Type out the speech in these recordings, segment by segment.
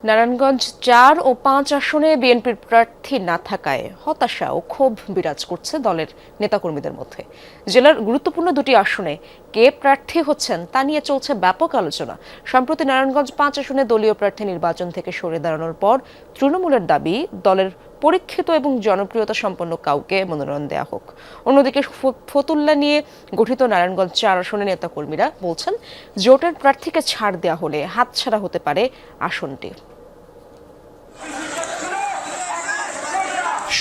নারায়ণগঞ্জ ৪ ও ৫ আসনে বিএনপির প্রার্থী না থাকায় হতাশা ও ক্ষোভ বিরাজ করছে দলের নেতাকর্মীদের মধ্যে। জেলার গুরুত্বপূর্ণ দুটি আসনে কে প্রার্থী হচ্ছেন তা নিয়ে চলছে ব্যাপক আলোচনা। সম্প্রতি নারায়ণগঞ্জ ৫ আসনে দলীয় প্রার্থী নির্বাচন থেকে সরে দাঁড়ানোর পর তৃণমূলের দাবি দলের পরীক্ষিত এবং জনপ্রিয়তা সম্পন্ন কাউকে মনোনয়ন দেওয়া হোক। অন্যদিকে ফতুল্লা নিয়ে গঠিত নারায়ণগঞ্জ ৪ আসনের নেতাকর্মীরা বলছেন, জোটের প্রার্থীকে ছাড় দেওয়া হলে হাতছাড়া হতে পারে আসনটি।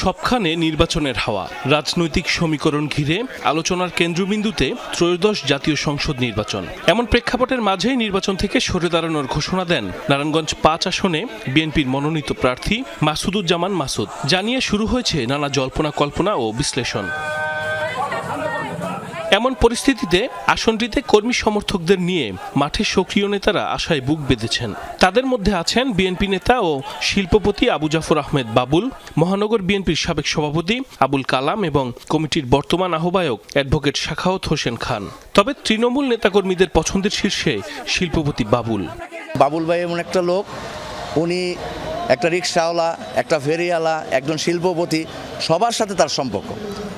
সবখানে নির্বাচনের হাওয়া, রাজনৈতিক সমীকরণ ঘিরে আলোচনার কেন্দ্রবিন্দুতে ত্রয়োদশ জাতীয় সংসদ নির্বাচন। এমন প্রেক্ষাপটের মাঝেই নির্বাচন থেকে সরে দাঁড়ানোর ঘোষণা দেন নারায়ণগঞ্জ ৫ আসনে বিএনপির মনোনীত প্রার্থী মাসুদুজ্জামান মাসুদ। জানিয়ে শুরু হয়েছে নানা জল্পনা কল্পনা ও বিশ্লেষণ। এমন পরিস্থিতিতে আসনটিতে কর্মী সমর্থকদের নিয়ে মাঠে সক্রিয় নেতারা আশায় বুক বেঁধেছেন। তাদের মধ্যে আছেন বিএনপি নেতা ও শিল্পপতি আবু জাফর আহমেদ বাবুল, মহানগর বিএনপির সাবেক সভাপতি আবুল কালাম এবং কমিটির বর্তমান আহ্বায়ক অ্যাডভোকেট শাখাওয়াত হোসেন খান। তবে তৃণমূল নেতাকর্মীদের পছন্দের শীর্ষে শিল্পপতি বাবুল। বাবুল ভাই এমন একটা লোক, উনি একটা রিক্সাওয়ালা, একটা ফেরিওয়ালা, একজন শিল্পপতি, সবার সাথে তার সম্পর্ক।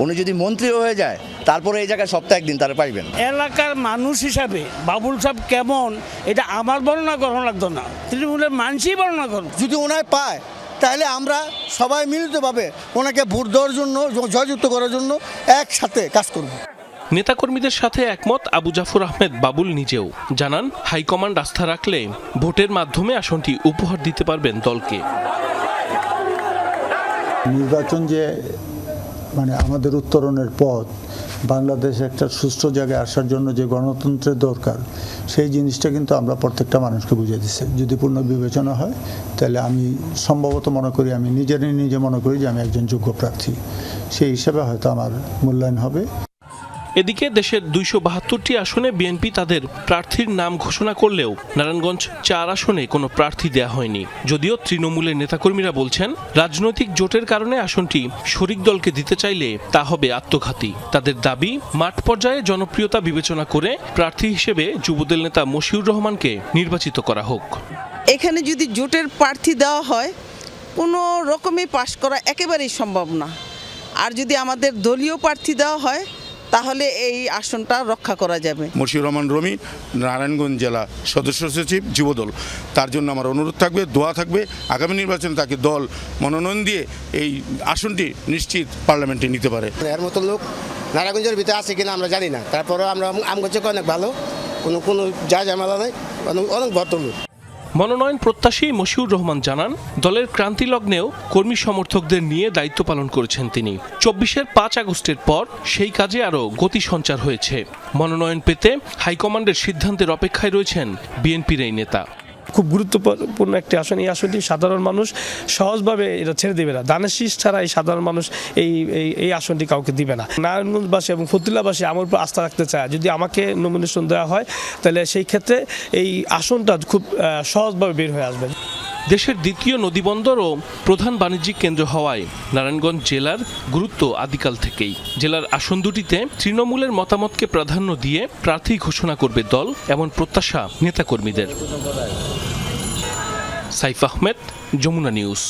উনি যদি মন্ত্রী হয়ে যায় তারপরে এই জায়গায় সপ্তাহে একদিন তারা পাইবেন। এলাকার মানুষ হিসাবে বাবুল সাহেব কেমন এটা আমার বর্ণনা করানো লাগতো না, তৃণমূলের মানুষই বর্ণনা করুন। যদি ওনায় পায় তাহলে আমরা সবাই মিলিতভাবে ওনাকে ভোট দেওয়ার জন্য, জয়যুক্ত করার জন্য একসাথে কাজ করব। নেতাকর্মীদের সাথে একমত আবু জাফর আহমেদ বাবুল নিজেও জানান, হাইকমান্ড আস্থা রাখলে ভোটের মাধ্যমে আসনটি উপহার দিতে পারবেন দলকে। নির্বাচন যে আমাদের উত্তরণের পথ, বাংলাদেশ একটা সুষ্ঠু জায়গায় আসার জন্য যে গণতন্ত্রের দরকার, সেই জিনিসটা কিন্তু আমরা প্রত্যেকটা মানুষকে বুঝিয়ে দিচ্ছি। যদি পূর্ণ বিবেচনা হয় তাহলে আমি সম্ভবত মনে করি, আমি নিজে মনে করি যে আমি একজন যোগ্য প্রার্থী, সেই হিসাবে হয়তো আমার মূল্যায়ন হবে। এদিকে দেশের ২৭২টি আসনে বিএনপি তাদের প্রার্থীর নাম ঘোষণা করলেও নারায়ণগঞ্জ ৪ আসনে কোনো প্রার্থী দেয়া হয়নি। যদিও তৃণমূলের নেতাকর্মীরা বলছেন, রাজনৈতিক জোটের কারণে আসনটি শরিক দলকে দিতে চাইলে তা হবে আত্মঘাতী। তাদের দাবি, মাঠ পর্যায়ে জনপ্রিয়তা বিবেচনা করে প্রার্থী হিসেবে যুবদল নেতা মশিউর রহমানকে নির্বাচিত করা হোক। এখানে যদি জোটের প্রার্থী দেওয়া হয়, কোনো রকমে পাশ করা একেবারেই সম্ভব না। আর যদি আমাদের দলীয় প্রার্থী দেওয়া হয় তাহলে এই আসনটা রক্ষা করা যাবে। মশিউর রহমান রমি, নারায়ণগঞ্জ জেলা সদস্য সচিব, যুবদল। তার জন্য আমার অনুরোধ থাকবে, দোয়া থাকবে, আগামী নির্বাচনে তাকে দল মনোনয়ন দিয়ে এই আসনটি নিশ্চিত পার্লামেন্টে নিতে পারে। এর মতো লোক নারায়ণগঞ্জের ভিতরে আছে কিনা আমরা জানি না, তারপরেও আমরা আমগঞ্জ অনেক ভালো, কোনো যা ঝামেলা নাই, অনেক ভদ্রলোক। মনোনয়ন প্রত্যাশী মশিউর রহমান জানান, দলের ক্রান্তি লগ্নেও কর্মী সমর্থকদের নিয়ে দায়িত্ব পালন করেছেন তিনি। ২৪-এর ৫ আগস্টের পর সেই কাজে আরও গতি সঞ্চার হয়েছে। মনোনয়ন পেতে হাইকমান্ডের সিদ্ধান্তের অপেক্ষায় রয়েছেন বিএনপির এই নেতা। খুব গুরুত্বপূর্ণ একটি আসন। এই আসনটি সাধারণ মানুষ সহজভাবে এটা ছেড়ে দেবে না। দানের শীষ ছাড়া এই সাধারণ মানুষ এই আসনটি কাউকে দিবে না। নারায়ণগঞ্জবাসী এবং ফতুল্লাবাসী আমার উপর আস্থা রাখতে চায়। যদি আমাকে নমিনেশন দেওয়া হয় তাহলে সেই ক্ষেত্রে এই আসনটা খুব সহজভাবে বের হয়ে আসবে। দেশের দ্বিতীয় নদীবন্দর ও প্রধান বাণিজ্যিক কেন্দ্র হওয়ায় নারায়ণগঞ্জ জেলার গুরুত্ব আদিকাল থেকেই। জেলার আসন দুটিতে তৃণমূলের মতামতকে প্রাধান্য দিয়ে প্রার্থী ঘোষণা করবে দল, এমন প্রত্যাশা নেতাকর্মীদের। সাইফ আহমেদ, যমুনা নিউজ।